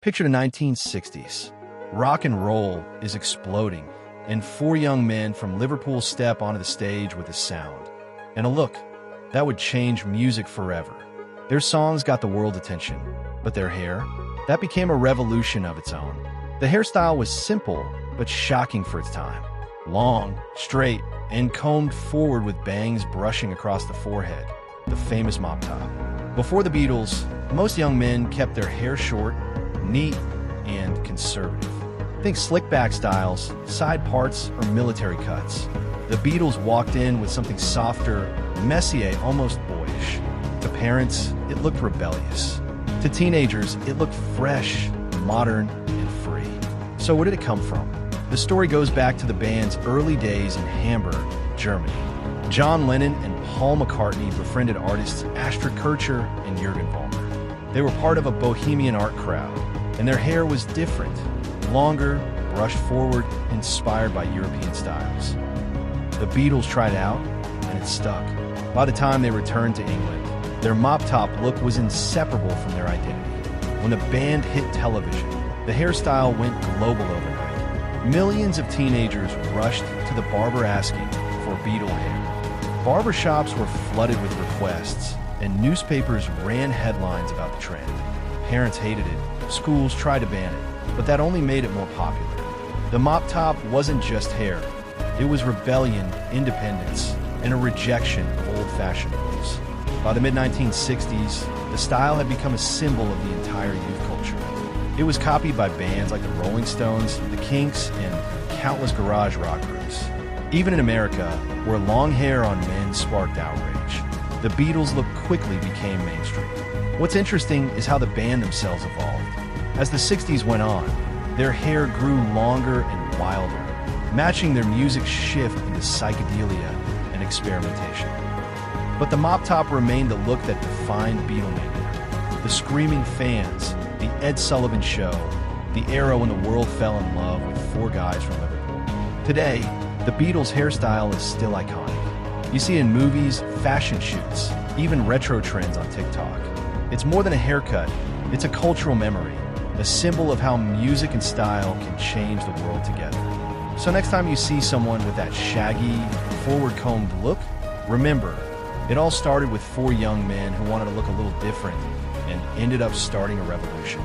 Picture the 1960s. Rock and roll is exploding, and four young men from Liverpool step onto the stage with a sound and a look that would change music forever. Their songs got the world attention, but their hair, that became a revolution of its own. The hairstyle was simple, but shocking for its time. Long, straight, and combed forward with bangs brushing across the forehead, the famous Mop-Top. Before the Beatles, most young men kept their hair short, neat, and conservative. Think slick-back styles, side parts, or military cuts. The Beatles walked in with something softer, messier, almost boyish. To parents, it looked rebellious. To teenagers, it looked fresh, modern, and free. So where did it come from? The story goes back to the band's early days in Hamburg, Germany. John Lennon and Paul McCartney befriended artists Astrid Kircher and Jürgen Vollmer. They were part of a bohemian art crowd, and their hair was different, longer, brushed forward, inspired by European styles. The Beatles tried it out, and it stuck. By the time they returned to England, their Mop-Top look was inseparable from their identity. When the band hit television, the hairstyle went global overnight. Millions of teenagers rushed to the barber asking for Beatle hair. Barbershops were flooded with requests, and newspapers ran headlines about the trend. Parents hated it, schools tried to ban it, but that only made it more popular. The Mop-Top wasn't just hair. It was rebellion, independence, and a rejection of old-fashioned rules. By the mid-1960s, the style had become a symbol of the entire youth culture. It was copied by bands like the Rolling Stones, the Kinks, and countless garage rock groups. Even in America, where long hair on men sparked outrage, the Beatles' look quickly became mainstream. What's interesting is how the band themselves evolved. As the 60s went on, their hair grew longer and wilder, matching their music's shift into psychedelia and experimentation. But the Mop-Top remained the look that defined Beatlemania. The screaming fans, the Ed Sullivan Show, the era when the world fell in love with four guys from Liverpool. Today, the Beatles' hairstyle is still iconic. You see it in movies, fashion shoots, even retro trends on TikTok. It's more than a haircut, it's a cultural memory, a symbol of how music and style can change the world together. So next time you see someone with that shaggy, forward-combed look, remember, it all started with four young men who wanted to look a little different and ended up starting a revolution.